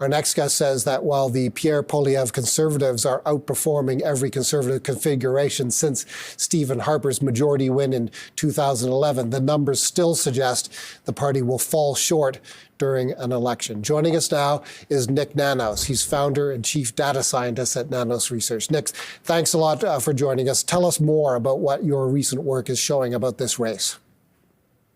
Our next guest says that while the Pierre Poilievre Conservatives are outperforming every Conservative configuration since Stephen Harper's majority win in 2011, the numbers still suggest the party will fall short during an election. Joining us now is Nik Nanos. He's founder and chief data scientist at Nanos Research. Nik, thanks a lot for joining us. Tell us more about what your recent work is showing about this race.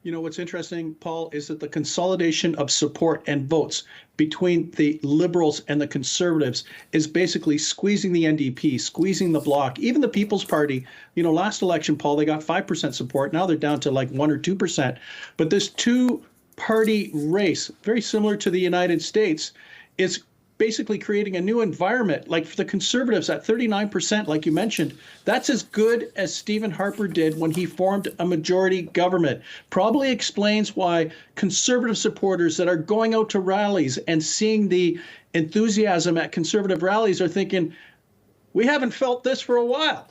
You know, what's interesting, Paul, is that the consolidation of support and votes between the Liberals and the Conservatives is basically squeezing the NDP, squeezing the Bloc, even the People's Party. You know, last election, Paul, they got 5% support. Now they're down to like 1 or 2%. But this two-party race, very similar to the United States, is basically creating a new environment. Like for the Conservatives at 39%, like you mentioned, that's as good as Stephen Harper did when he formed a majority government. Probably explains why Conservative supporters that are going out to rallies and seeing the enthusiasm at Conservative rallies are thinking, we haven't felt this for a while.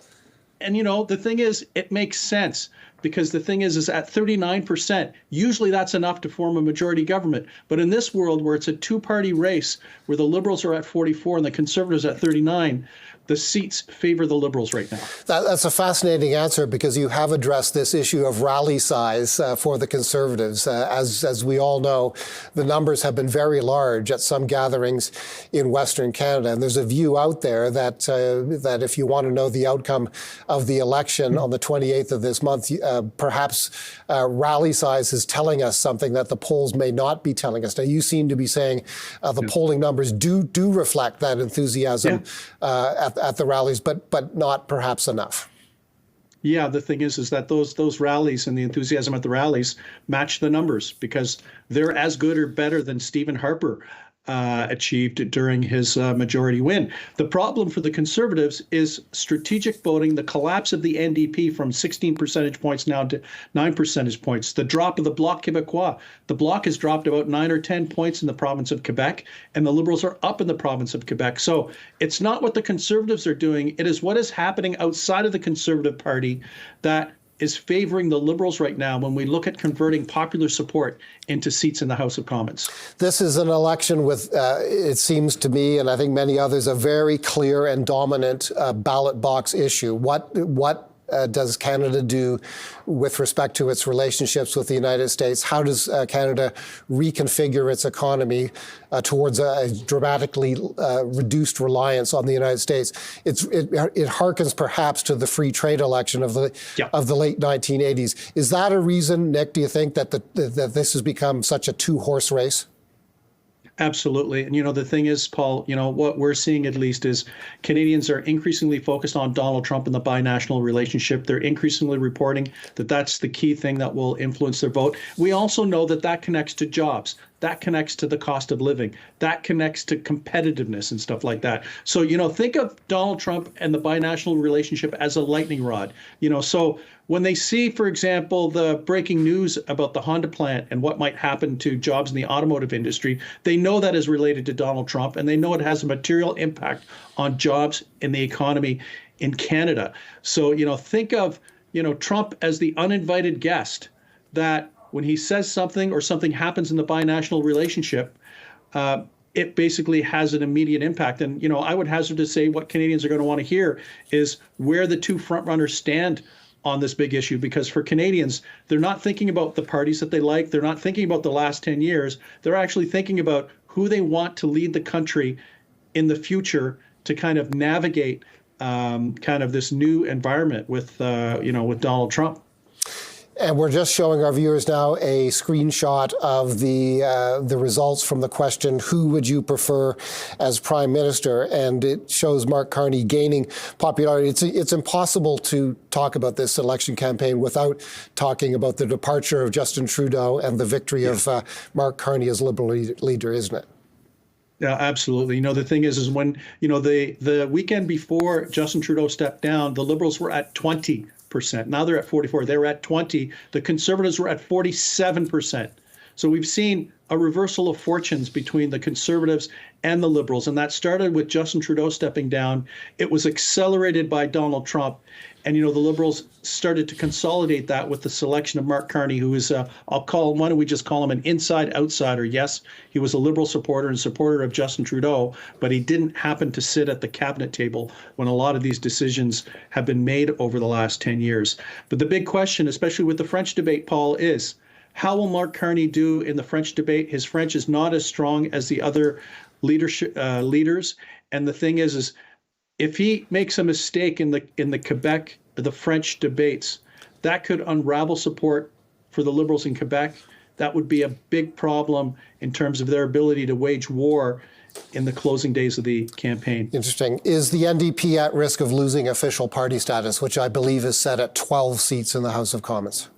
And, you know, the thing is, it makes sense. Because the thing is at 39%, usually that's enough to form a majority government. But in this world where it's a two-party race, where the Liberals are at 44 and the Conservatives at 39, the seats favor the Liberals right now. That's a fascinating answer, because you have addressed this issue of rally size for the Conservatives. As we all know, the numbers have been very large at some gatherings in Western Canada. And there's a view out there that that if you want to know the outcome of the election on the 28th of this month, perhaps rally size is telling us something that the polls may not be telling us. Now, you seem to be saying the polling numbers do reflect that enthusiasm at the rallies, but not perhaps enough. Yeah, the thing is that those rallies and the enthusiasm at the rallies match the numbers, because they're as good or better than Stephen Harper achieved during his majority win. The problem for the Conservatives is strategic voting, the collapse of the NDP from 16 percentage points now to 9 percentage points, the drop of the Bloc Québécois. The Bloc has dropped about 9 or 10 points in the province of Quebec, and the Liberals are up in the province of Quebec. So it's not what the Conservatives are doing. It is what is happening outside of the Conservative Party that is favoring the Liberals right now when we look at converting popular support into seats in the House of Commons. This is an election with, it seems to me, and I think many others, a very clear and dominant ballot box issue. What does Canada do with respect to its relationships with the United States? How does Canada reconfigure its economy towards a dramatically reduced reliance on the United States? It harkens perhaps to the free trade election of the late 1980s. Is that a reason, Nik, do you think, that this has become such a two-horse race? Absolutely. And, you know, the thing is, Paul, you know, what we're seeing at least is Canadians are increasingly focused on Donald Trump and the binational relationship. They're increasingly reporting that that's the key thing that will influence their vote. We also know that that connects to jobs. That connects to the cost of living. That connects to competitiveness and stuff like that. So, you know, think of Donald Trump and the binational relationship as a lightning rod. You know, so when they see, for example, the breaking news about the Honda plant and what might happen to jobs in the automotive industry, they know that is related to Donald Trump, and they know it has a material impact on jobs in the economy in Canada. So, you know, think of, you know, Trump as the uninvited guest that when he says something or something happens in the binational relationship, it basically has an immediate impact. And, you know, I would hazard to say what Canadians are going to want to hear is where the two frontrunners stand on this big issue, because for Canadians, they're not thinking about the parties that they like. They're not thinking about the last 10 years. They're actually thinking about who they want to lead the country in the future to kind of navigate kind of this new environment with, you know, with Donald Trump. And we're just showing our viewers now a screenshot of the results from the question, who would you prefer as Prime Minister? And it shows Mark Carney gaining popularity. It's impossible to talk about this election campaign without talking about the departure of Justin Trudeau and the victory of Mark Carney as Liberal leader, isn't it? Yeah, absolutely. You know, the thing is when, you know, the weekend before Justin Trudeau stepped down, the Liberals were at 20%. Now they're at 44. They were at 20. The Conservatives were at 47%. So we've seen a reversal of fortunes between the Conservatives and the Liberals. And that started with Justin Trudeau stepping down. It was accelerated by Donald Trump. And, the Liberals started to consolidate that with the selection of Mark Carney, who is, why don't we just call him an inside outsider? Yes, he was a Liberal supporter and supporter of Justin Trudeau, but he didn't happen to sit at the cabinet table when a lot of these decisions have been made over the last 10 years. But the big question, especially with the French debate, Paul, is how will Mark Carney do in the French debate? His French is not as strong as the other leaders. And the thing is if he makes a mistake in the Quebec, the French debates, that could unravel support for the Liberals in Quebec. That would be a big problem in terms of their ability to wage war in the closing days of the campaign. Interesting. Is the NDP at risk of losing official party status, which I believe is set at 12 seats in the House of Commons?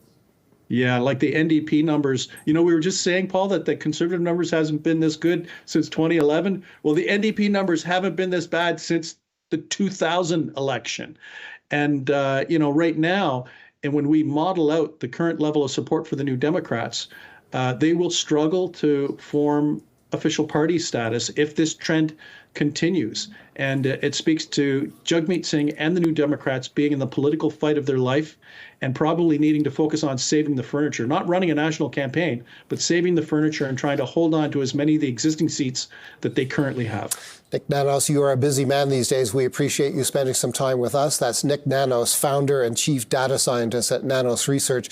Yeah, like the NDP numbers. We were just saying, Paul, that the Conservative numbers hasn't been this good since 2011. Well, the NDP numbers haven't been this bad since the 2000 election. And, right now, and when we model out the current level of support for the New Democrats, they will struggle to form official party status if this trend continues. And it speaks to Jagmeet Singh and the New Democrats being in the political fight of their life and probably needing to focus on saving the furniture, not running a national campaign, but saving the furniture and trying to hold on to as many of the existing seats that they currently have. Nik Nanos, you are a busy man these days. We appreciate you spending some time with us. That's Nik Nanos, founder and chief data scientist at Nanos Research.